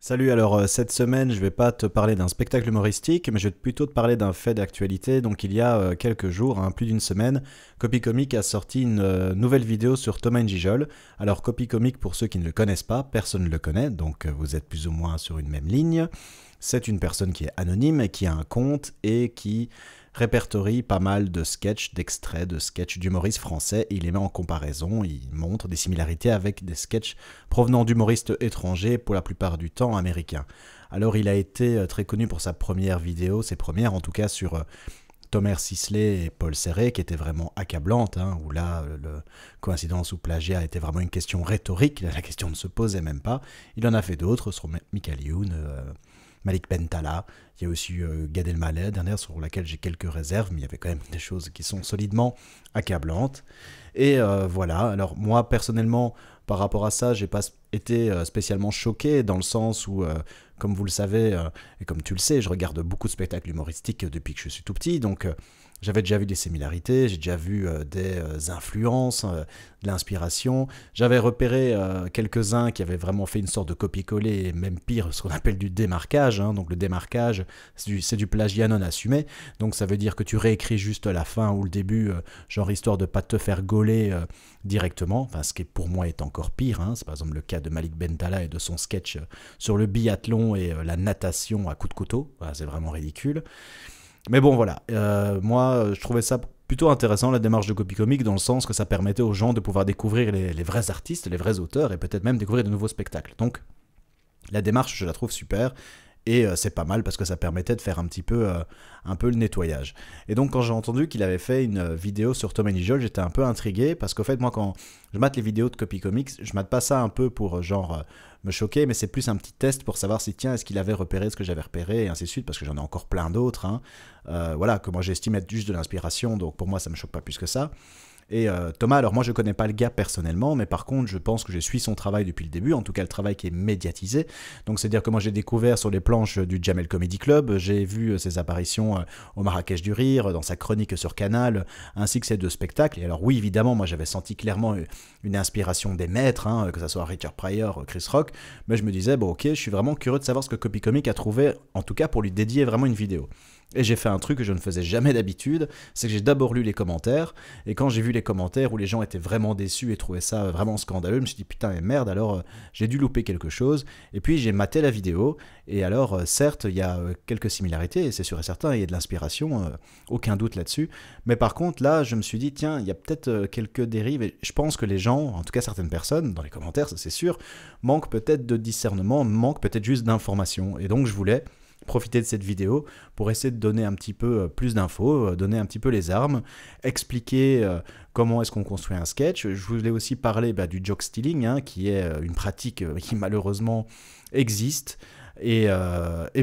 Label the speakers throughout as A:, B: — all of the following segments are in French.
A: Salut, alors cette semaine je vais pas te parler d'un spectacle humoristique, mais je vais plutôt te parler d'un fait d'actualité. Donc il y a quelques jours, plus d'une semaine, Copycomic a sorti une nouvelle vidéo sur Thomas N'Gijol. Alors Copycomic, pour ceux qui ne le connaissent pas, personne ne le connaît, donc vous êtes plus ou moins sur une même ligne. C'est une personne qui est anonyme, qui a un compte et qui répertorie pas mal de sketchs, d'extraits de sketchs d'humoristes français. Il les met en comparaison, il montre des similarités avec des sketchs provenant d'humoristes étrangers, pour la plupart du temps américains. Alors il a été très connu pour sa première vidéo, ses premières en tout cas, sur Thomas Sisley et Paul Serret, qui était vraiment accablante, où là, le coïncidence ou plagiat était vraiment une question rhétorique, la question ne se posait même pas. Il en a fait d'autres sur Michael Youn, Malik Bentala, il y a aussi Gad Elmaleh, dernière sur laquelle j'ai quelques réserves, mais il y avait quand même des choses qui sont solidement accablantes. Et voilà, alors moi personnellement, par rapport à ça, j'ai pas été spécialement choqué, dans le sens où, comme vous le savez, et comme tu le sais, je regarde beaucoup de spectacles humoristiques depuis que je suis tout petit, donc j'avais déjà vu des similarités, j'ai déjà vu des influences, de l'inspiration. J'avais repéré quelques-uns qui avaient vraiment fait une sorte de copier-coller, et même pire, ce qu'on appelle du démarquage. Donc le démarquage, c'est du plagiat non assumé. Donc ça veut dire que tu réécris juste la fin ou le début, genre histoire de pas te faire gauler directement. Enfin, ce qui pour moi est encore pire. C'est par exemple le cas de Malik Bentala et de son sketch sur le biathlon et la natation à coups de couteau. Voilà, c'est vraiment ridicule. Mais bon, voilà, moi, je trouvais ça plutôt intéressant, la démarche de Copycomic, dans le sens que ça permettait aux gens de pouvoir découvrir les vrais artistes, les vrais auteurs, et peut-être même découvrir de nouveaux spectacles. Donc, la démarche, je la trouve super, et c'est pas mal parce que ça permettait de faire un peu le nettoyage. Et donc quand j'ai entendu qu'il avait fait une vidéo sur Thomas N'Gijol, j'étais un peu intrigué, parce qu'au fait, moi, quand je mate les vidéos de Copycomics, je mate pas ça un peu pour me choquer, mais c'est plus un petit test pour savoir si, tiens, est-ce qu'il avait repéré ce que j'avais repéré, et ainsi de suite, parce que j'en ai encore plein d'autres, voilà, que moi j'estime être juste de l'inspiration, donc pour moi ça me choque pas plus que ça. Et Thomas, alors moi je connais pas le gars personnellement, mais par contre je pense que je suis son travail depuis le début, en tout cas le travail qui est médiatisé. Donc c'est à dire que moi j'ai découvert sur les planches du Jamel Comedy Club, j'ai vu ses apparitions au Marrakech du Rire, dans sa chronique sur Canal, ainsi que ses deux spectacles. Et alors oui, évidemment, moi j'avais senti clairement une inspiration des maîtres, que ce soit Richard Pryor, Chris Rock, mais je me disais, bon ok, je suis vraiment curieux de savoir ce que Copycomic a trouvé, en tout cas pour lui dédier vraiment une vidéo. Et j'ai fait un truc que je ne faisais jamais d'habitude, c'est que j'ai d'abord lu les commentaires, et quand j'ai vu les commentaires où les gens étaient vraiment déçus et trouvaient ça vraiment scandaleux, je me suis dit putain mais merde, alors j'ai dû louper quelque chose, et puis j'ai maté la vidéo, et alors certes il y a quelques similarités, et c'est sûr et certain, il y a de l'inspiration, aucun doute là-dessus, mais par contre là je me suis dit tiens, il y a peut-être quelques dérives, et je pense que les gens, en tout cas certaines personnes, dans les commentaires, ça c'est sûr, manquent peut-être de discernement, manquent peut-être juste d'information, et donc je voulais profiter de cette vidéo pour essayer de donner un petit peu plus d'infos, donner un petit peu les armes, expliquer comment est-ce qu'on construit un sketch. Je voulais aussi parler du joke stealing, qui est une pratique qui malheureusement existe. Et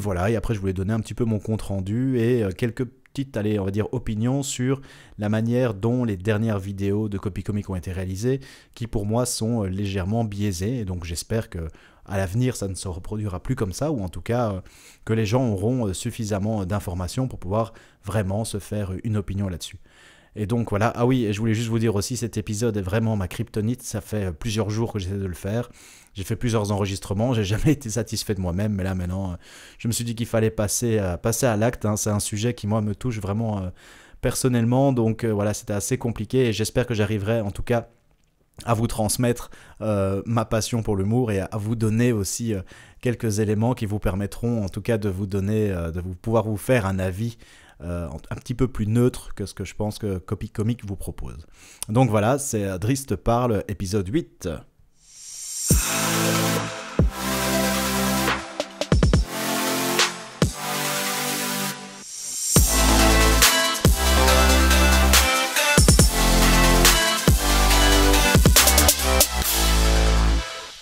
A: voilà, et après je voulais donner un petit peu mon compte rendu et quelques petites, allez, on va dire, opinions sur la manière dont les dernières vidéos de Copycomic ont été réalisées, qui pour moi sont légèrement biaisées, et donc j'espère que à l'avenir ça ne se reproduira plus comme ça, ou en tout cas que les gens auront suffisamment d'informations pour pouvoir vraiment se faire une opinion là-dessus. Et donc voilà, ah oui, et je voulais juste vous dire aussi, cet épisode est vraiment ma kryptonite, ça fait plusieurs jours que j'essaie de le faire, j'ai fait plusieurs enregistrements, j'ai jamais été satisfait de moi-même, mais là maintenant, je me suis dit qu'il fallait passer à l'acte, c'est un sujet qui moi me touche vraiment personnellement, donc voilà, c'était assez compliqué, et j'espère que j'arriverai en tout cas à vous transmettre ma passion pour l'humour et à vous donner aussi quelques éléments qui vous permettront en tout cas de vous donner, pouvoir vous faire un avis un petit peu plus neutre que ce que je pense que Copycomic vous propose. Donc voilà, c'est Driss te parle, épisode 8.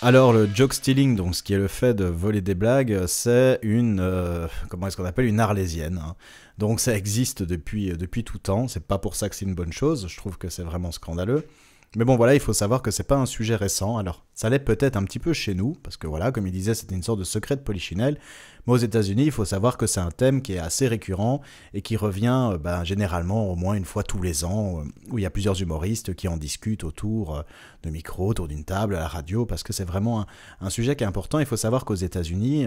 A: Alors le joke stealing, donc ce qui est le fait de voler des blagues, c'est une comment est-ce qu'on appelle, une arlésienne. Donc ça existe depuis tout temps. C'est pas pour ça que c'est une bonne chose. Je trouve que c'est vraiment scandaleux. Mais bon, voilà, il faut savoir que c'est pas un sujet récent. Alors, ça l'est peut-être un petit peu chez nous, parce que voilà, comme il disait, c'était une sorte de secret de polichinelle. Mais aux États-Unis, il faut savoir que c'est un thème qui est assez récurrent et qui revient généralement au moins une fois tous les ans, où il y a plusieurs humoristes qui en discutent autour de micros, autour d'une table, à la radio, parce que c'est vraiment un sujet qui est important. Il faut savoir qu'aux États-Unis,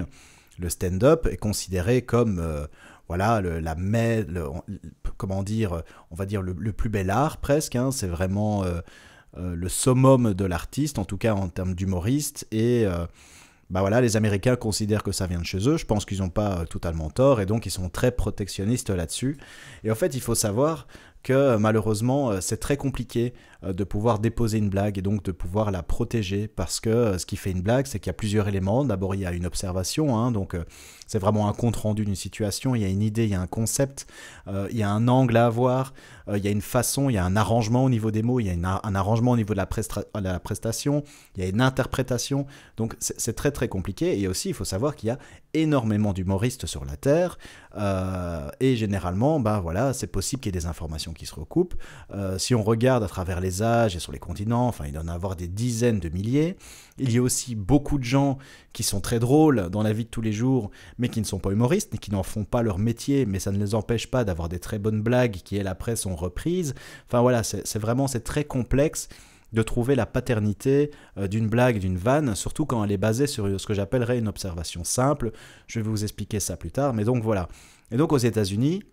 A: le stand-up est considéré comme voilà, comment dire, on va dire le plus bel art presque, hein. C'est vraiment le summum de l'artiste, en tout cas en termes d'humoriste, et voilà, les Américains considèrent que ça vient de chez eux. Je pense qu'ils n'ont pas totalement tort, et donc ils sont très protectionnistes là-dessus. Et en fait, il faut savoir que malheureusement, c'est très compliqué de pouvoir déposer une blague et donc de pouvoir la protéger, parce que ce qui fait une blague, c'est qu'il y a plusieurs éléments. D'abord, il y a une observation, hein, donc c'est vraiment un compte-rendu d'une situation, il y a une idée, il y a un concept, il y a un angle à avoir, il y a une façon, il y a un arrangement au niveau des mots, il y a un arrangement au niveau de la prestation, il y a une interprétation, donc c'est très très compliqué. Et aussi, il faut savoir qu'il y a énormément d'humoristes sur la Terre, et généralement, voilà, c'est possible qu'il y ait des informations qui se recoupent. Si on regarde à travers les âges et sur les continents, enfin, il doit en avoir des dizaines de milliers. Il y a aussi beaucoup de gens qui sont très drôles dans la vie de tous les jours, mais qui ne sont pas humoristes, et qui n'en font pas leur métier, mais ça ne les empêche pas d'avoir des très bonnes blagues qui, elles, après, sont reprises. Enfin voilà, c'est très complexe de trouver la paternité d'une blague, d'une vanne, surtout quand elle est basée sur ce que j'appellerais une observation simple. Je vais vous expliquer ça plus tard, mais donc voilà. Et donc aux États-Unis,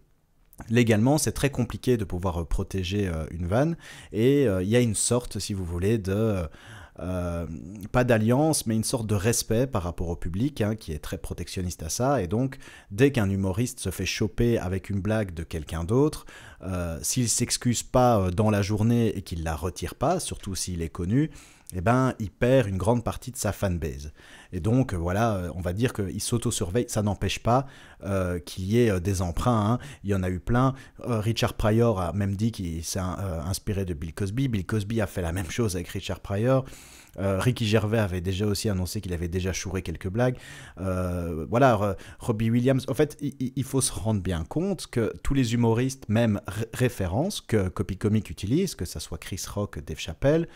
A: légalement, c'est très compliqué de pouvoir protéger une vanne, et il y a une sorte, si vous voulez, de... pas d'alliance, mais une sorte de respect par rapport au public, hein, qui est très protectionniste à ça. Et donc, dès qu'un humoriste se fait choper avec une blague de quelqu'un d'autre, s'il s'excuse pas dans la journée et qu'il la retire pas, surtout s'il est connu, eh ben, il perd une grande partie de sa fanbase. Et donc, voilà, on va dire qu'il s'auto-surveille. Ça n'empêche pas qu'il y ait des emprunts, hein. Il y en a eu plein. Richard Pryor a même dit qu'il s'est inspiré de Bill Cosby. Bill Cosby a fait la même chose avec Richard Pryor. Ricky Gervais avait déjà aussi annoncé qu'il avait déjà chouré quelques blagues. Voilà, Robbie Williams. En fait, il faut se rendre bien compte que tous les humoristes, même références que Copy Comic utilise, que ce soit Chris Rock, Dave Chappelle,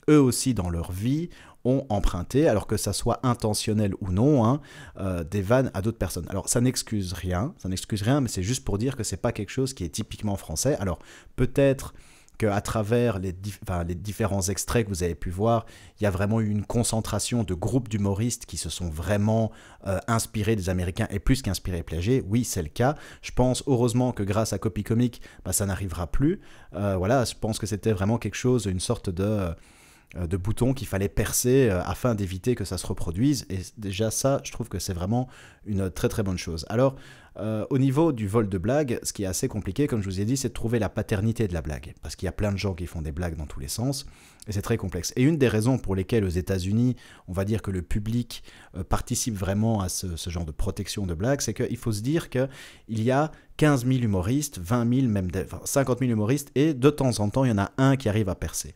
A: eux aussi dans leur vie ont emprunté, alors que ça soit intentionnel ou non, hein, des vannes à d'autres personnes. Alors ça n'excuse rien, mais c'est juste pour dire que c'est pas quelque chose qui est typiquement français. Alors peut-être qu'à travers les différents extraits que vous avez pu voir, il y a vraiment eu une concentration de groupes d'humoristes qui se sont vraiment inspirés des Américains, et plus qu'inspirés, plagiés. Oui, c'est le cas. Je pense heureusement que grâce à Copy Comic, ça n'arrivera plus. Voilà, je pense que c'était vraiment quelque chose, une sorte de boutons qu'il fallait percer afin d'éviter que ça se reproduise. Et déjà ça, je trouve que c'est vraiment une très très bonne chose. Alors, au niveau du vol de blagues, ce qui est assez compliqué, comme je vous ai dit, c'est de trouver la paternité de la blague. Parce qu'il y a plein de gens qui font des blagues dans tous les sens, et c'est très complexe. Et une des raisons pour lesquelles aux États-Unis, on va dire que le public participe vraiment à ce genre de protection de blagues, c'est qu'il faut se dire qu'il y a 15 000 humoristes, 20 000, même 50 000 humoristes, et de temps en temps, il y en a un qui arrive à percer.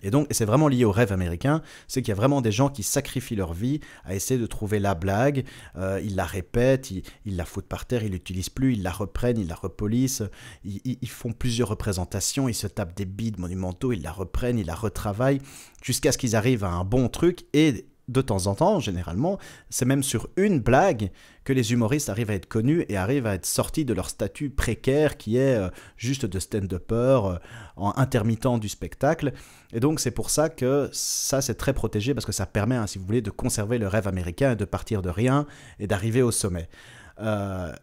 A: Et donc, c'est vraiment lié au rêve américain, c'est qu'il y a vraiment des gens qui sacrifient leur vie à essayer de trouver la blague, ils la répètent, ils la foutent par terre, ils l'utilisent plus, ils la reprennent, ils la repolissent, ils font plusieurs représentations, ils se tapent des bides monumentaux, ils la reprennent, ils la retravaillent, jusqu'à ce qu'ils arrivent à un bon truc. Et de temps en temps, généralement, c'est même sur une blague que les humoristes arrivent à être connus et arrivent à être sortis de leur statut précaire qui est juste de stand-upper en intermittent du spectacle. Et donc c'est pour ça que ça c'est très protégé, parce que ça permet, hein, si vous voulez, de conserver le rêve américain et de partir de rien et d'arriver au sommet.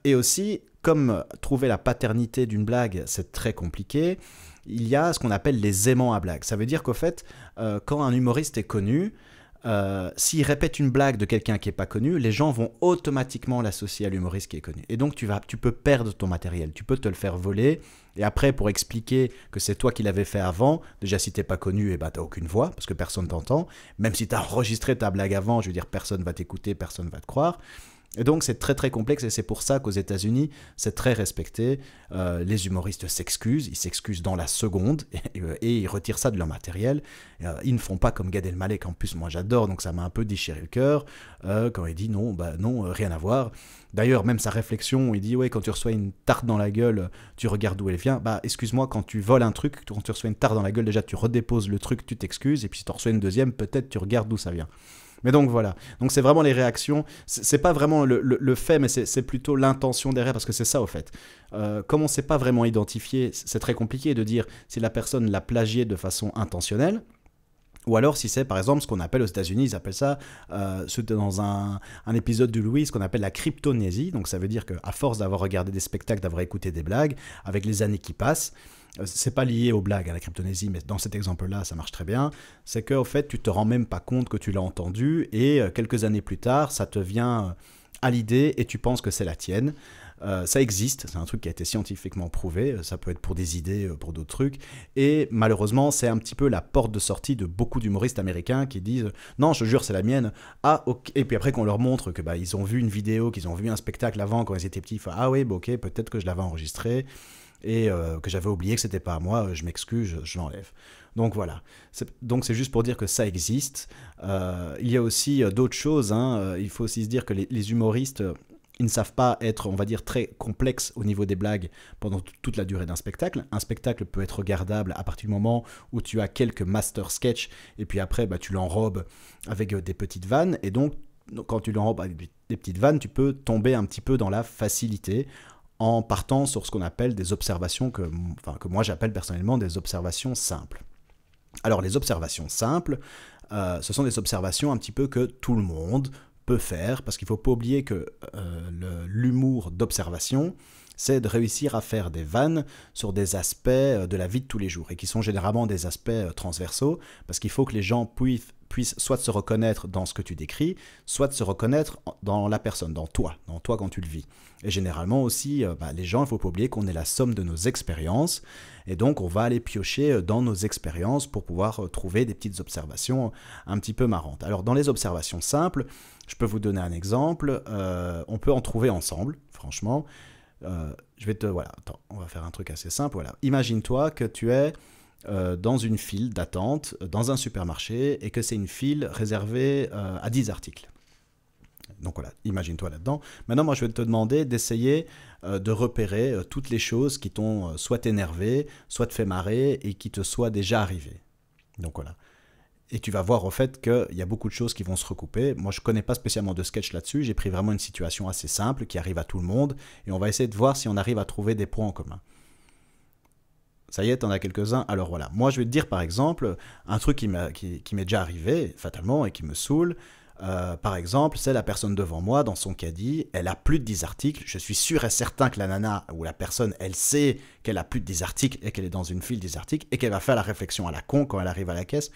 A: Et aussi, comme trouver la paternité d'une blague, c'est très compliqué, il y a ce qu'on appelle les aimants à blagues. Ça veut dire qu'au fait, quand un humoriste est connu, s'il répète une blague de quelqu'un qui n'est pas connu, les gens vont automatiquement l'associer à l'humoriste qui est connu. Et donc tu peux perdre ton matériel, tu peux te le faire voler, et après pour expliquer que c'est toi qui l'avais fait avant, déjà si t'es pas connu, t'as aucune voix, parce que personne t'entend, même si t'as enregistré ta blague avant, je veux dire, personne va t'écouter, personne va te croire. Et donc c'est très très complexe et c'est pour ça qu'aux États-Unis c'est très respecté. Les humoristes s'excusent, ils s'excusent dans la seconde et ils retirent ça de leur matériel. Ils ne font pas comme Gad Elmaleh qu'en plus moi j'adore, donc ça m'a un peu déchiré le cœur quand il dit non, rien à voir. D'ailleurs même sa réflexion, il dit ouais, quand tu reçois une tarte dans la gueule, tu regardes d'où elle vient. Bah excuse-moi, quand tu voles un truc, quand tu reçois une tarte dans la gueule, déjà tu redéposes le truc, tu t'excuses, et puis si tu reçois une deuxième, peut-être tu regardes d'où ça vient. Mais donc voilà, donc c'est vraiment les réactions, c'est pas vraiment le fait, mais c'est plutôt l'intention derrière, parce que c'est ça au fait. Comme on ne sait pas vraiment identifier, c'est très compliqué de dire si la personne l'a plagié de façon intentionnelle, ou alors si c'est par exemple ce qu'on appelle aux États-Unis, ils appellent ça, dans un épisode de Louis, ce qu'on appelle la cryptonésie, donc ça veut dire qu'à force d'avoir regardé des spectacles, d'avoir écouté des blagues, avec les années qui passent, c'est pas lié aux blagues, à la cryptonésie, mais dans cet exemple-là, ça marche très bien, c'est qu'au fait, tu te rends même pas compte que tu l'as entendu, et quelques années plus tard, ça te vient à l'idée, et tu penses que c'est la tienne. Ça existe, c'est un truc qui a été scientifiquement prouvé, ça peut être pour des idées, pour d'autres trucs, et malheureusement, c'est un petit peu la porte de sortie de beaucoup d'humoristes américains qui disent « Non, je te jure, c'est la mienne. » Ah, ok. Et puis après, qu'on leur montre que ils ont vu une vidéo, qu'ils ont vu un spectacle avant, quand ils étaient petits, ils font « Ah oui, ok, peut-être que je l'avais enregistré. » et que j'avais oublié que c'était pas à moi, je m'excuse, je l'enlève. Donc voilà. Donc c'est juste pour dire que ça existe. Il y a aussi d'autres choses. Il faut aussi se dire que les humoristes, ils ne savent pas être, on va dire, très complexes au niveau des blagues pendant toute la durée d'un spectacle. Un spectacle peut être regardable à partir du moment où tu as quelques master sketchs et puis après, tu l'enrobes avec des petites vannes. Et donc, quand tu l'enrobes avec des petites vannes, tu peux tomber un petit peu dans la facilité en partant sur ce qu'on appelle des observations que moi j'appelle personnellement des observations simples. Alors les observations simples, ce sont des observations un petit peu que tout le monde peut faire, parce qu'il ne faut pas oublier que l'humour d'observation, c'est de réussir à faire des vannes sur des aspects de la vie de tous les jours, et qui sont généralement des aspects transversaux, parce qu'il faut que les gens puissent soit se reconnaître dans ce que tu décris, soit se reconnaître dans la personne, dans toi quand tu le vis. Et généralement aussi, les gens, il ne faut pas oublier qu'on est la somme de nos expériences, et donc on va aller piocher dans nos expériences pour pouvoir trouver des petites observations un petit peu marrantes. Alors dans les observations simples, je peux vous donner un exemple, on peut en trouver ensemble, franchement. Attends, on va faire un truc assez simple, voilà. Imagine-toi que tu es dans une file d'attente dans un supermarché et que c'est une file réservée à 10 articles. Donc voilà, imagine-toi là-dedans. Maintenant, moi, je vais te demander d'essayer de repérer toutes les choses qui t'ont soit énervé, soit te fait marrer et qui te soient déjà arrivées. Donc voilà. Et tu vas voir au fait qu'il y a beaucoup de choses qui vont se recouper. Moi, je ne connais pas spécialement de sketch là-dessus. J'ai pris vraiment une situation assez simple qui arrive à tout le monde. Et on va essayer de voir si on arrive à trouver des points en commun. Ça y est, t'en as quelques-uns. Alors voilà, moi je vais te dire par exemple, un truc qui m'est déjà arrivé, fatalement, et qui me saoule. Par exemple, c'est la personne devant moi, dans son caddie, elle a plus de 10 articles. Je suis sûr et certain que la nana ou la personne, elle sait qu'elle a plus de 10 articles et qu'elle est dans une file 10 articles et qu'elle va faire la réflexion à la con quand elle arrive à la caisse.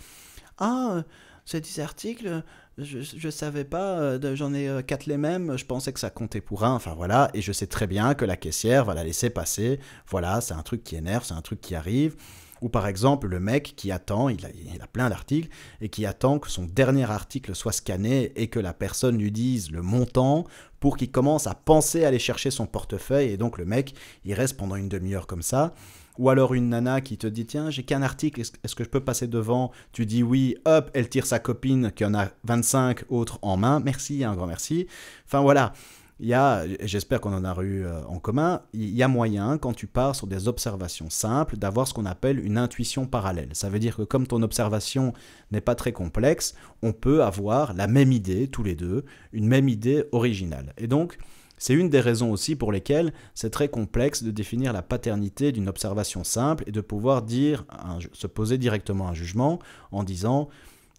A: Ah, ces 10 articles, je savais pas, j'en ai 4 les mêmes, je pensais que ça comptait pour un, enfin voilà, et je sais très bien que la caissière va la laisser passer, voilà, c'est un truc qui énerve, c'est un truc qui arrive. Ou par exemple, le mec qui attend, il a plein d'articles, et qui attend que son dernier article soit scanné et que la personne lui dise le montant pour qu'il commence à penser à aller chercher son portefeuille, et donc le mec, il reste pendant une demi-heure comme ça. Ou alors une nana qui te dit « Tiens, j'ai qu'un article, est-ce que je peux passer devant ?» Tu dis oui, hop, elle tire sa copine qui en a 25 autres en main. Merci, un grand merci. Enfin voilà, j'espère qu'on en a eu en commun, il y a moyen, quand tu pars sur des observations simples, d'avoir ce qu'on appelle une intuition parallèle. Ça veut dire que comme ton observation n'est pas très complexe, on peut avoir la même idée, tous les deux, une même idée originale. Et donc, c'est une des raisons aussi pour lesquelles c'est très complexe de définir la paternité d'une observation simple et de pouvoir se poser directement un jugement en disant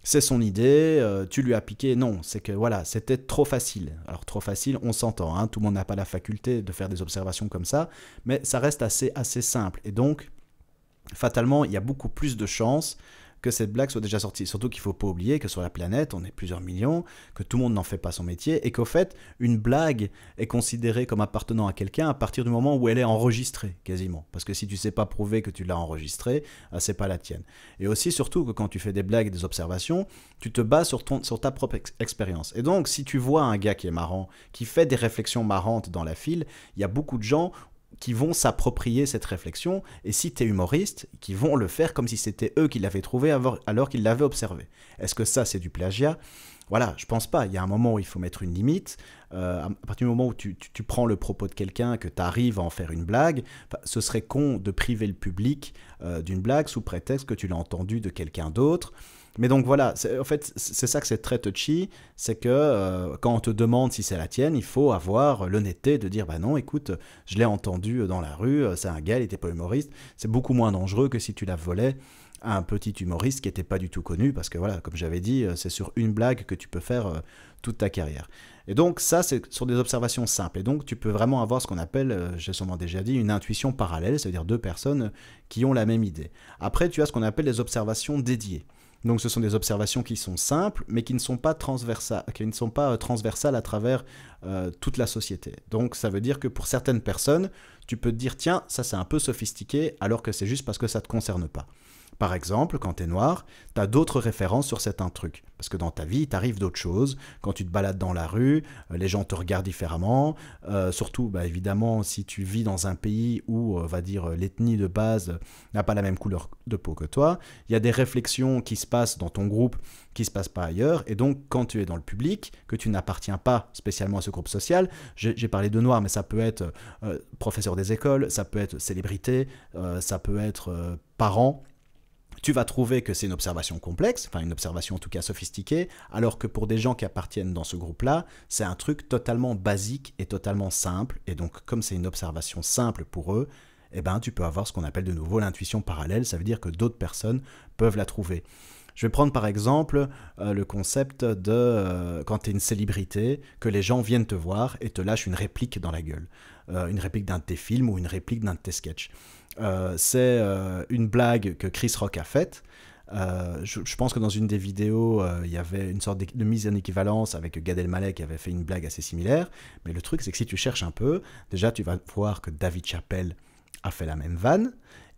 A: c'est son idée, tu lui as piqué. Non, c'est que voilà, c'était trop facile. Alors trop facile, on s'entend, tout le monde n'a pas la faculté de faire des observations comme ça, mais ça reste assez simple. Et donc, fatalement, il y a beaucoup plus de chances que cette blague soit déjà sortie. Surtout qu'il ne faut pas oublier que sur la planète, on est plusieurs millions, que tout le monde n'en fait pas son métier, et qu'au fait, une blague est considérée comme appartenant à quelqu'un à partir du moment où elle est enregistrée, quasiment. Parce que si tu ne sais pas prouver que tu l'as enregistrée, c'est pas la tienne. Et aussi, surtout, que quand tu fais des blagues et des observations, tu te bases sur ta propre expérience. Et donc, si tu vois un gars qui est marrant, qui fait des réflexions marrantes dans la file, il y a beaucoup de gens qui vont s'approprier cette réflexion, et si tu es humoriste, qui vont le faire comme si c'était eux qui l'avaient trouvé alors qu'ils l'avaient observé. Est-ce que ça, c'est du plagiat ? Voilà, je pense pas. Il y a un moment où il faut mettre une limite. À partir du moment où tu prends le propos de quelqu'un, que tu arrives à en faire une blague, ce serait con de priver le public d'une blague sous prétexte que tu l'as entendu de quelqu'un d'autre. Mais donc voilà, en fait, c'est ça que c'est très touchy, c'est que quand on te demande si c'est la tienne, il faut avoir l'honnêteté de dire « bah non, écoute, je l'ai entendu dans la rue, c'est un gars, il n'était pas humoriste ». C'est beaucoup moins dangereux que si tu la volais à un petit humoriste qui n'était pas du tout connu, parce que voilà, comme j'avais dit, c'est sur une blague que tu peux faire toute ta carrière. Et donc ça, c'est sur des observations simples. Et donc tu peux vraiment avoir ce qu'on appelle, j'ai sûrement déjà dit, une intuition parallèle, c'est-à-dire deux personnes qui ont la même idée. Après, tu as ce qu'on appelle les observations dédiées. Donc ce sont des observations qui sont simples, mais qui ne sont pas transversales, à travers toute la société. Donc ça veut dire que pour certaines personnes, tu peux te dire « tiens, ça c'est un peu sophistiqué », alors que c'est juste parce que ça ne te concerne pas. Par exemple, quand tu es noir, tu as d'autres références sur certains trucs. Parce que dans ta vie, il t'arrive d'autres choses. Quand tu te balades dans la rue, les gens te regardent différemment. Surtout, évidemment, si tu vis dans un pays où, on va dire, l'ethnie de base n'a pas la même couleur de peau que toi, il y a des réflexions qui se passent dans ton groupe qui ne se passent pas ailleurs. Et donc, quand tu es dans le public, que tu n'appartiens pas spécialement à ce groupe social, j'ai parlé de noir, mais ça peut être professeur des écoles, ça peut être célébrité, ça peut être parent. Tu vas trouver que c'est une observation complexe, enfin une observation en tout cas sophistiquée, alors que pour des gens qui appartiennent dans ce groupe-là, c'est un truc totalement basique et totalement simple. Et donc, comme c'est une observation simple pour eux, eh ben, tu peux avoir ce qu'on appelle de nouveau l'intuition parallèle. Ça veut dire que d'autres personnes peuvent la trouver. Je vais prendre par exemple le concept de quand tu es une célébrité, que les gens viennent te voir et te lâchent une réplique dans la gueule. Une réplique d'un de tes films ou une réplique d'un de tes sketchs. C'est une blague que Chris Rock a faite. Je pense que dans une des vidéos, il y avait une sorte de mise en équivalence avec Gad Elmaleh qui avait fait une blague assez similaire. Mais le truc, c'est que si tu cherches un peu, déjà tu vas voir que David Chappelle a fait la même vanne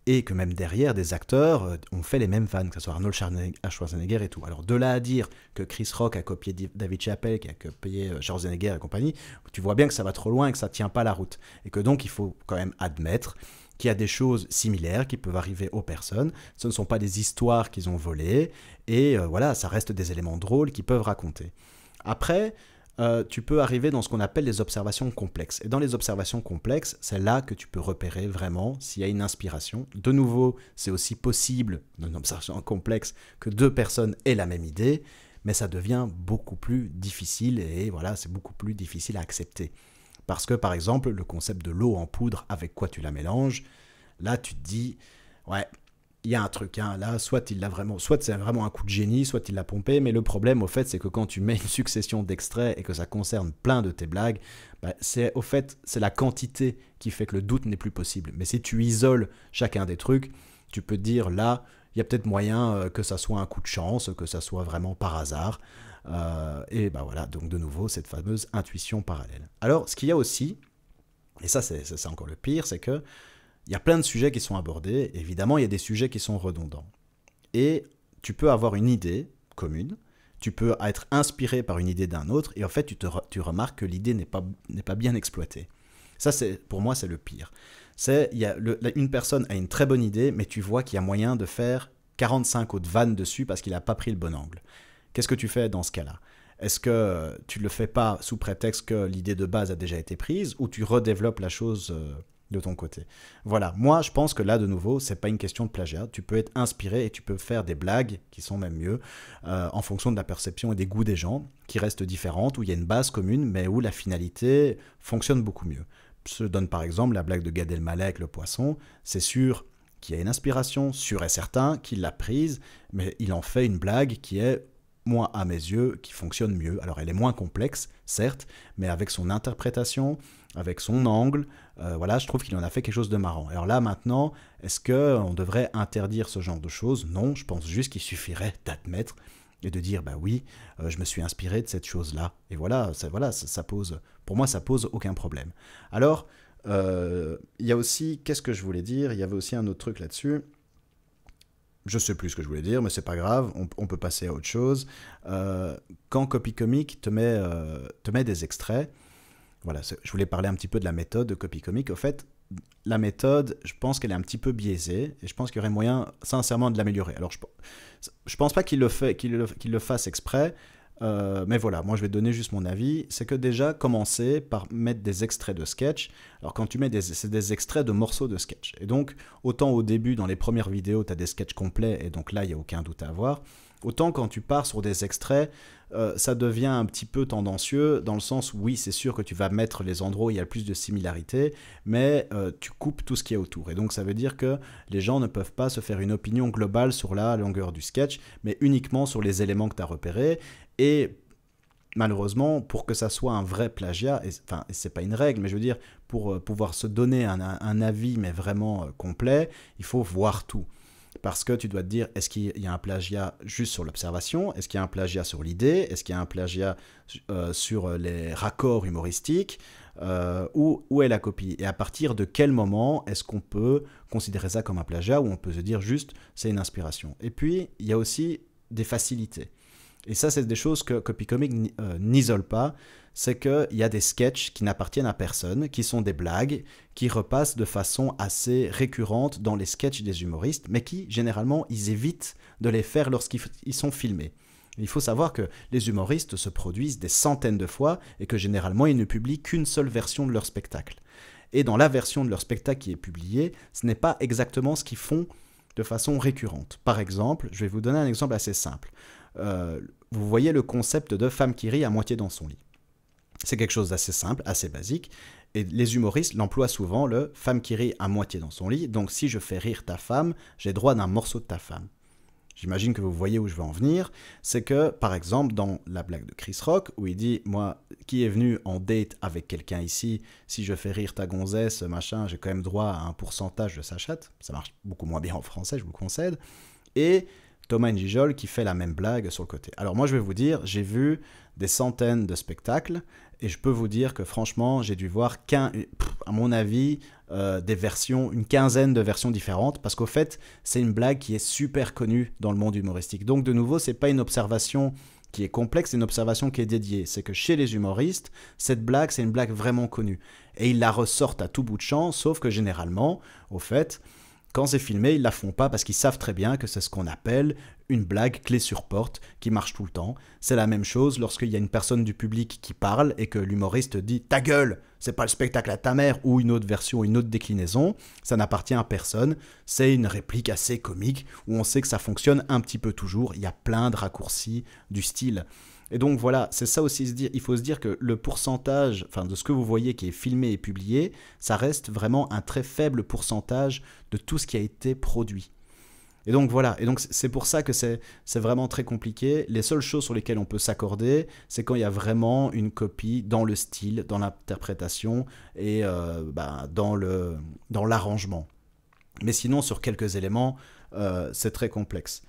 A: et que même derrière, des acteurs ont fait les mêmes vannes, que ce soit Arnold Schwarzenegger et tout. Alors de là à dire que Chris Rock a copié David Chappelle, qui a copié Schwarzenegger et compagnie, tu vois bien que ça va trop loin et que ça ne tient pas la route. Et que donc il faut quand même admettre qu'il y a des choses similaires qui peuvent arriver aux personnes. Ce ne sont pas des histoires qu'ils ont volées. Et voilà, ça reste des éléments drôles qu'ils peuvent raconter. Après, tu peux arriver dans ce qu'on appelle les observations complexes. Et dans les observations complexes, c'est là que tu peux repérer vraiment s'il y a une inspiration. De nouveau, c'est aussi possible, dans une observation complexe, que deux personnes aient la même idée, mais ça devient beaucoup plus difficile et voilà, c'est beaucoup plus difficile à accepter. Parce que, par exemple, le concept de l'eau en poudre, avec quoi tu la mélanges, là, tu te dis, ouais, il y a un truc, hein, là, soit c'est vraiment un coup de génie, soit il l'a pompé, mais le problème, au fait, c'est que quand tu mets une succession d'extraits et que ça concerne plein de tes blagues, c'est la quantité qui fait que le doute n'est plus possible. Mais si tu isoles chacun des trucs, tu peux te dire, là, il y a peut-être moyen que ça soit un coup de chance, que ça soit vraiment par hasard. Et voilà, donc de nouveau, cette fameuse intuition parallèle. Alors, ce qu'il y a aussi, et ça c'est encore le pire, c'est que il y a plein de sujets qui sont abordés. Évidemment, il y a des sujets qui sont redondants. Et tu peux avoir une idée commune, tu peux être inspiré par une idée d'un autre, et en fait, tu remarques que l'idée n'est pas bien exploitée. Ça, pour moi, c'est le pire. Une personne a une très bonne idée, mais tu vois qu'il y a moyen de faire 45 autres vannes dessus parce qu'il n'a pas pris le bon angle. Qu'est-ce que tu fais dans ce cas-là? Est-ce que tu ne le fais pas sous prétexte que l'idée de base a déjà été prise, ou tu redéveloppes la chose de ton côté? Voilà, moi je pense que là de nouveau, c'est pas une question de plagiat. Tu peux être inspiré et tu peux faire des blagues qui sont même mieux en fonction de la perception et des goûts des gens, qui restent différentes, où il y a une base commune, mais où la finalité fonctionne beaucoup mieux. Je donne par exemple la blague de Gad Elmaleh avec le poisson. C'est sûr qu'il y a une inspiration, sûr et certain qu'il l'a prise, mais il en fait une blague qui est moi à mes yeux, qui fonctionne mieux. Alors elle est moins complexe, certes, mais avec son interprétation, avec son angle, voilà, je trouve qu'il en a fait quelque chose de marrant. Alors là maintenant, est-ce qu'on devrait interdire ce genre de choses? Non, je pense juste qu'il suffirait d'admettre et de dire bah oui, je me suis inspiré de cette chose-là. Et voilà, ça pose, pour moi ça pose aucun problème. Alors, il y a aussi, qu'est-ce que je voulais dire? Il y avait aussi un autre truc là-dessus. Je sais plus ce que je voulais dire, mais c'est pas grave, on peut passer à autre chose. Quand Copy Comic te met des extraits, voilà, je voulais parler un petit peu de la méthode de Copy Comic. Au fait, la méthode, je pense qu'elle est un petit peu biaisée, et je pense qu'il y aurait moyen, sincèrement, de l'améliorer. Alors, je pense pas qu'il le fasse exprès, mais voilà, moi je vais donner juste mon avis. C'est que déjà, commencer par mettre des extraits de sketch. Alors quand tu mets c'est des extraits de morceaux de sketch. Et donc, autant au début, dans les premières vidéos, tu as des sketchs complets, et donc là, il n'y a aucun doute à avoir. Autant quand tu pars sur des extraits, ça devient un petit peu tendancieux, dans le sens où oui, c'est sûr que tu vas mettre les endroits où il y a le plus de similarités, mais tu coupes tout ce qui est autour. Et donc ça veut dire que les gens ne peuvent pas se faire une opinion globale sur la longueur du sketch, mais uniquement sur les éléments que tu as repérés. Et malheureusement, pour que ça soit un vrai plagiat, enfin, c'est pas une règle, mais je veux dire, pour pouvoir se donner un avis, mais vraiment complet, il faut voir tout. Parce que tu dois te dire, est-ce qu'il y a un plagiat juste sur l'observation? Est-ce qu'il y a un plagiat sur l'idée? Est-ce qu'il y a un plagiat sur les raccords humoristiques? Où est la copie? Et à partir de quel moment est-ce qu'on peut considérer ça comme un plagiat, ou on peut se dire juste, c'est une inspiration? Et puis, il y a aussi des facilités. Et ça, c'est des choses que Copy Comic n'isole pas. C'est qu'il y a des sketchs qui n'appartiennent à personne, qui sont des blagues, qui repassent de façon assez récurrente dans les sketchs des humoristes, mais qui, généralement, ils évitent de les faire lorsqu'ils sont filmés. Il faut savoir que les humoristes se produisent des centaines de fois et que généralement, ils ne publient qu'une seule version de leur spectacle. Et dans la version de leur spectacle qui est publiée, ce n'est pas exactement ce qu'ils font de façon récurrente. Par exemple, je vais vous donner un exemple assez simple. Vous voyez le concept de femme qui rit à moitié dans son lit. C'est quelque chose d'assez simple, assez basique, et les humoristes l'emploient souvent, le femme qui rit à moitié dans son lit, donc si je fais rire ta femme, j'ai droit d'un morceau de ta femme. J'imagine que vous voyez où je veux en venir, c'est que, par exemple, dans la blague de Chris Rock, où il dit, moi, qui est venu en date avec quelqu'un ici, si je fais rire ta gonzesse, machin, j'ai quand même droit à un pourcentage de sa chatte, ça marche beaucoup moins bien en français, je vous le concède, et Thomas Njijol qui fait la même blague sur le côté. Alors moi je vais vous dire, j'ai vu des centaines de spectacles et je peux vous dire que franchement j'ai dû voir à mon avis des versions, une quinzaine de versions différentes, parce qu'au fait c'est une blague qui est super connue dans le monde humoristique. Donc de nouveau c'est pas une observation qui est complexe, c'est une observation qui est dédiée. C'est que chez les humoristes, cette blague c'est une blague vraiment connue et ils la ressortent à tout bout de champ, sauf que généralement, au fait, quand c'est filmé, ils la font pas parce qu'ils savent très bien que c'est ce qu'on appelle une blague clé sur porte qui marche tout le temps. C'est la même chose lorsqu'il y a une personne du public qui parle et que l'humoriste dit « ta gueule, c'est pas le spectacle à ta mère » ou une autre version, une autre déclinaison, ça n'appartient à personne. C'est une réplique assez comique où on sait que ça fonctionne un petit peu toujours. Il y a plein de raccourcis du style. Et donc voilà, c'est ça aussi se dire, il faut se dire que le pourcentage, enfin de ce que vous voyez qui est filmé et publié, ça reste vraiment un très faible pourcentage de tout ce qui a été produit. Et donc voilà, et donc c'est pour ça que c'est vraiment très compliqué. Les seules choses sur lesquelles on peut s'accorder, c'est quand il y a vraiment une copie dans le style, dans l'interprétation et dans l'arrangement. Mais sinon, sur quelques éléments, c'est très complexe.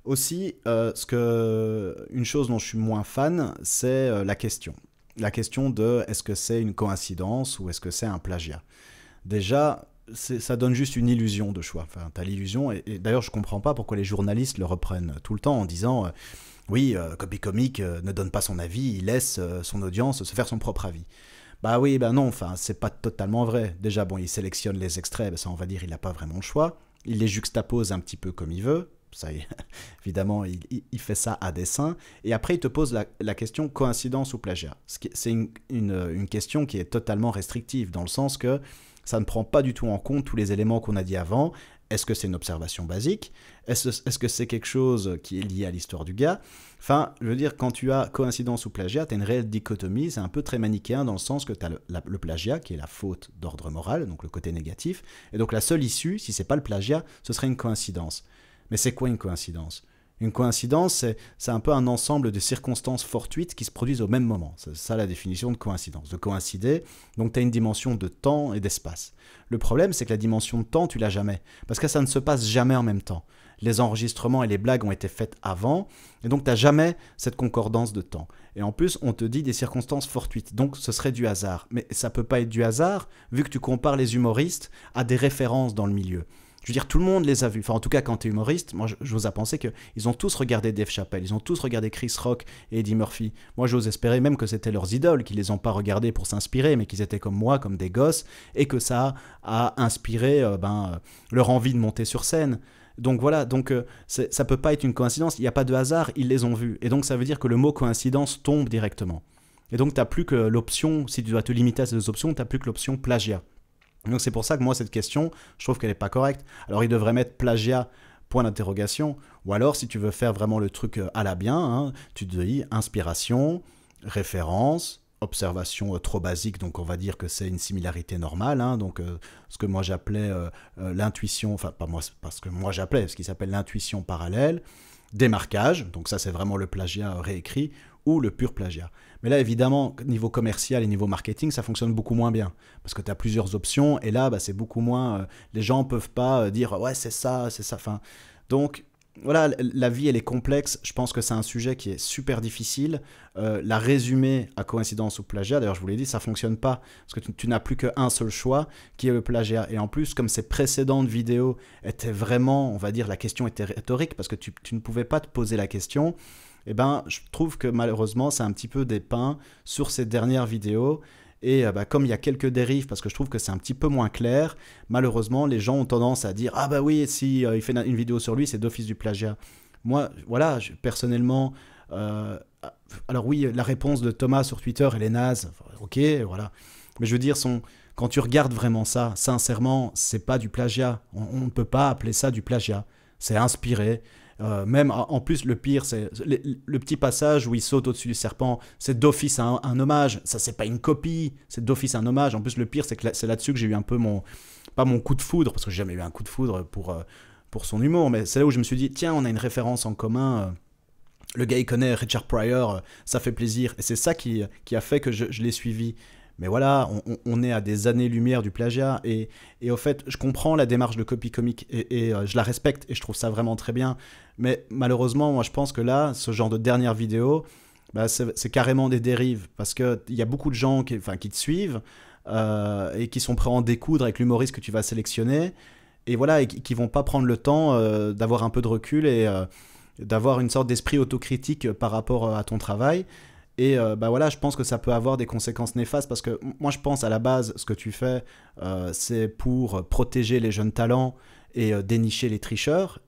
A: Aussi, une chose dont je suis moins fan, c'est la question. La question de est-ce que c'est une coïncidence ou est-ce que c'est un plagiat. Déjà, ça donne juste une illusion de choix. Enfin, tu as l'illusion, et d'ailleurs je ne comprends pas pourquoi les journalistes le reprennent tout le temps en disant oui, Copy Comic ne donne pas son avis, il laisse son audience se faire son propre avis. Bah oui, bah non, enfin, c'est pas totalement vrai. Déjà, bon, il sélectionne les extraits, bah ça on va dire, il n'a pas vraiment le choix. Il les juxtapose un petit peu comme il veut. Ça, évidemment, il fait ça à dessein. Et après, il te pose la question coïncidence ou plagiat. C'est une question qui est totalement restrictive, dans le sens que ça ne prend pas du tout en compte tous les éléments qu'on a dit avant. Est-ce que c'est une observation basique? Est-ce que c'est quelque chose qui est lié à l'histoire du gars? Enfin, je veux dire, quand tu as coïncidence ou plagiat, tu as une réelle dichotomie. C'est un peu très manichéen dans le sens que tu as le plagiat, qui est la faute d'ordre moral, donc le côté négatif. Et donc la seule issue, si c'est pas le plagiat, ce serait une coïncidence. Mais c'est quoi une coïncidence? Une coïncidence, c'est un peu un ensemble de circonstances fortuites qui se produisent au même moment. C'est ça la définition de coïncidence. De coïncider, donc tu as une dimension de temps et d'espace. Le problème, c'est que la dimension de temps, tu l'as jamais. Parce que ça ne se passe jamais en même temps. Les enregistrements et les blagues ont été faits avant, et donc tu n'as jamais cette concordance de temps. Et en plus, on te dit des circonstances fortuites, donc ce serait du hasard. Mais ça ne peut pas être du hasard, vu que tu compares les humoristes à des références dans le milieu. Je veux dire, tout le monde les a vus. Enfin, en tout cas, quand tu es humoriste, moi, j'ose à penser qu'ils ont tous regardé Dave Chappelle, ils ont tous regardé Chris Rock et Eddie Murphy. Moi, j'ose espérer même que c'était leurs idoles, qu'ils les ont pas regardés pour s'inspirer, mais qu'ils étaient comme moi, comme des gosses, et que ça a inspiré leur envie de monter sur scène. Donc voilà, ça peut pas être une coïncidence, il n'y a pas de hasard, ils les ont vus. Et donc ça veut dire que le mot coïncidence tombe directement. Et donc tu n'as plus que l'option, si tu dois te limiter à ces deux options, tu n'as plus que l'option plagiat. Donc c'est pour ça que moi cette question, je trouve qu'elle n'est pas correcte. Alors il devrait mettre plagiat, point d'interrogation, ou alors si tu veux faire vraiment le truc à la bien, hein, tu te dis inspiration, référence, observation trop basique, donc on va dire que c'est une similarité normale, hein, donc ce que moi j'appelais l'intuition, enfin pas moi, parce que moi j'appelais ce qui s'appelle l'intuition parallèle, démarquage, donc ça c'est vraiment le plagiat réécrit, ou le pur plagiat. Mais là, évidemment, niveau commercial et niveau marketing, ça fonctionne beaucoup moins bien. Parce que tu as plusieurs options, et là, c'est beaucoup moins... les gens ne peuvent pas dire « ouais, c'est ça ». Enfin, donc, voilà, la vie, elle est complexe. Je pense que c'est un sujet qui est super difficile. La résumer à coïncidence ou plagiat, d'ailleurs, je vous l'ai dit, ça ne fonctionne pas. Parce que tu n'as plus qu'un seul choix, qui est le plagiat. Et en plus, comme ces précédentes vidéos étaient vraiment, on va dire, la question était rhétorique, parce que tu ne pouvais pas te poser la question... Eh ben, je trouve que malheureusement, c'est un petit peu dépeint sur ces dernières vidéos. Et comme il y a quelques dérives, parce que je trouve que c'est un petit peu moins clair, malheureusement, les gens ont tendance à dire « Ah bah oui, si il fait une vidéo sur lui, c'est d'office du plagiat. » Moi, voilà, personnellement... alors oui, la réponse de Thomas sur Twitter, elle est naze. Ok, voilà. Mais je veux dire, quand tu regardes vraiment ça, sincèrement, c'est pas du plagiat. On ne peut pas appeler ça du plagiat. C'est inspiré. Même en plus, le pire, c'est le petit passage où il saute au-dessus du serpent. C'est d'office un hommage. Ça, c'est pas une copie. C'est d'office un hommage. En plus, le pire, c'est que c'est là-dessus que j'ai eu un peu pas mon coup de foudre, parce que j'ai jamais eu un coup de foudre pour son humour, mais c'est là où je me suis dit, tiens, on a une référence en commun. Le gars, il connaît Richard Pryor. Ça fait plaisir. Et c'est ça qui a fait que je l'ai suivi. Mais voilà, on est à des années-lumière du plagiat, et au fait, je comprends la démarche de Copy Comic, et je la respecte, et je trouve ça vraiment très bien, mais malheureusement, moi je pense que là, ce genre de dernière vidéo, c'est carrément des dérives, parce qu'il y a beaucoup de gens qui te suivent, et qui sont prêts à en découdre avec l'humoriste que tu vas sélectionner, et voilà, et qui vont pas prendre le temps d'avoir un peu de recul, et d'avoir une sorte d'esprit autocritique par rapport à ton travail. Et voilà, je pense que ça peut avoir des conséquences néfastes, parce que moi je pense à la base, ce que tu fais, c'est pour protéger les jeunes talents et dénicher les tricheurs.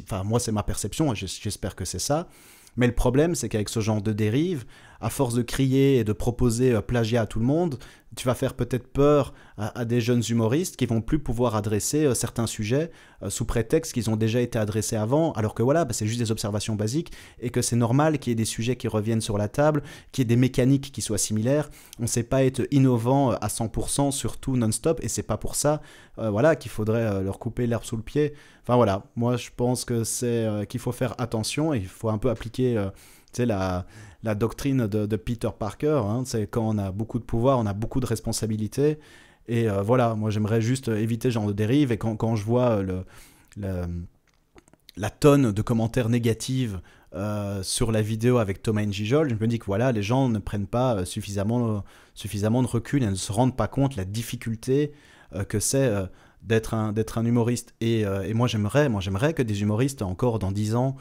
A: Enfin, moi c'est ma perception, et j'espère que c'est ça. Mais le problème, c'est qu'avec ce genre de dérive, à force de crier et de proposer plagiat à tout le monde, tu vas faire peut-être peur à des jeunes humoristes qui vont plus pouvoir adresser certains sujets sous prétexte qu'ils ont déjà été adressés avant, alors que voilà, c'est juste des observations basiques, et que c'est normal qu'il y ait des sujets qui reviennent sur la table, qu'il y ait des mécaniques qui soient similaires. On ne sait pas être innovant à 100%, surtout non-stop, et c'est pas pour ça qu'il faudrait leur couper l'herbe sous le pied. Enfin voilà, moi je pense que c'est qu'il faut faire attention, et il faut un peu appliquer la doctrine de Peter Parker, hein, c'est quand on a beaucoup de pouvoir, on a beaucoup de responsabilités, et voilà, moi j'aimerais juste éviter ce genre de dérive, et quand je vois la tonne de commentaires négatifs sur la vidéo avec Thomas Njijol, je me dis que voilà, les gens ne prennent pas suffisamment de recul, et ne se rendent pas compte la difficulté que c'est d'être un humoriste, et moi j'aimerais que des humoristes encore dans 10 ans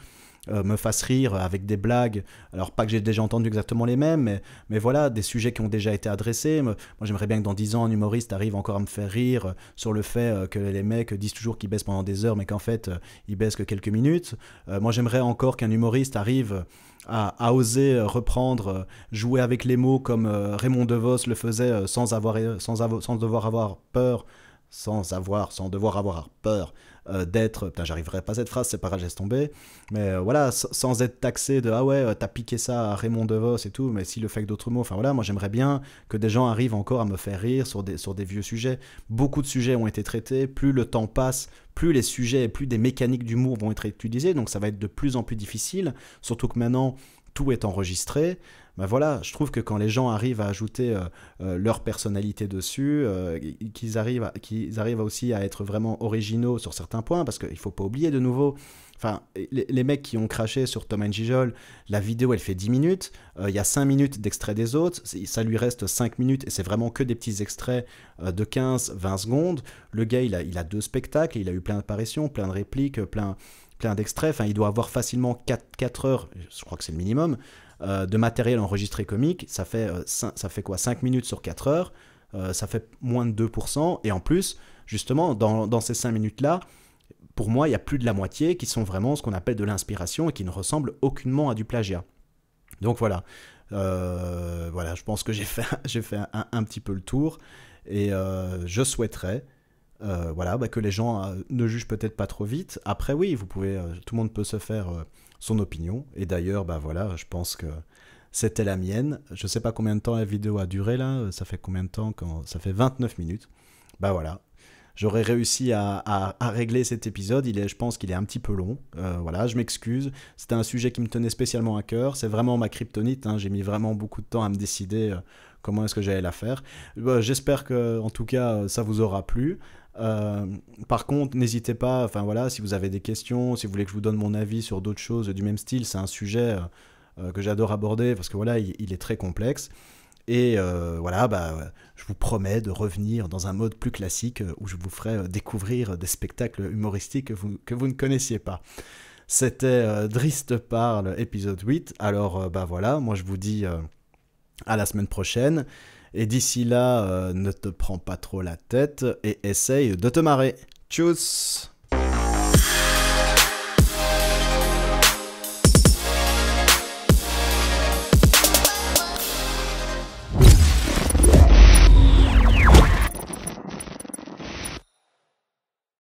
A: me fasse rire avec des blagues, alors pas que j'ai déjà entendu exactement les mêmes, mais voilà, des sujets qui ont déjà été adressés. Moi j'aimerais bien que dans 10 ans un humoriste arrive encore à me faire rire sur le fait que les mecs disent toujours qu'ils baissent pendant des heures, mais qu'en fait ils baissent que quelques minutes. Moi j'aimerais encore qu'un humoriste arrive à oser reprendre, jouer avec les mots comme Raymond DeVos le faisait, sans devoir avoir peur, sans devoir avoir peur d'être... Putain, j'arriverai pas à cette phrase, c'est pas grave, je laisse tomber. Mais voilà, sans être taxé de « Ah ouais, t'as piqué ça à Raymond DeVos et tout », mais s'il le fait avec d'autres mots. Enfin voilà, moi j'aimerais bien que des gens arrivent encore à me faire rire sur des vieux sujets. Beaucoup de sujets ont été traités, plus le temps passe, plus les sujets, plus des mécaniques d'humour vont être utilisées, donc ça va être de plus en plus difficile, surtout que maintenant tout est enregistré. Ben voilà, je trouve que quand les gens arrivent à ajouter leur personnalité dessus, qu'ils arrivent aussi à être vraiment originaux sur certains points, parce qu'il ne faut pas oublier de nouveau, enfin, les mecs qui ont craché sur Tom and Gijol, la vidéo elle fait 10 minutes, il y a 5 minutes d'extrait des autres, ça lui reste 5 minutes, et c'est vraiment que des petits extraits de 15-20 secondes. Le gars il a 2 spectacles, il a eu plein d'apparitions, plein de répliques, plein d'extraits, enfin il doit avoir facilement 4 heures, je crois que c'est le minimum, de matériel enregistré comique. Ça fait quoi, 5 minutes sur 4 heures, ça fait moins de 2%, et en plus, justement, dans ces 5 minutes-là, pour moi, il y a plus de la moitié qui sont vraiment ce qu'on appelle de l'inspiration et qui ne ressemblent aucunement à du plagiat. Donc voilà, je pense que j'ai fait un petit peu le tour, et je souhaiterais que les gens ne jugent peut-être pas trop vite. Après oui, vous pouvez, tout le monde peut se faire son opinion, et d'ailleurs je pense que c'était la mienne. Je sais pas combien de temps la vidéo a duré là, ça fait combien de temps, ça fait 29 minutes. Voilà, j'aurais réussi à régler cet épisode. Je pense qu'il est un petit peu long. Je m'excuse. C'était un sujet qui me tenait spécialement à cœur. C'est vraiment ma kryptonite. J'ai mis vraiment beaucoup de temps à me décider comment est-ce que j'allais la faire. J'espère que, en tout cas, ça vous aura plu. Par contre, n'hésitez pas. Si vous avez des questions, si vous voulez que je vous donne mon avis sur d'autres choses du même style, c'est un sujet que j'adore aborder parce que il est très complexe. Et je vous promets de revenir dans un mode plus classique où je vous ferai découvrir des spectacles humoristiques que vous ne connaissiez pas. C'était Drist parle, épisode 8. Alors moi je vous dis à la semaine prochaine. Et d'ici là, ne te prends pas trop la tête et essaye de te marrer. Tchuss!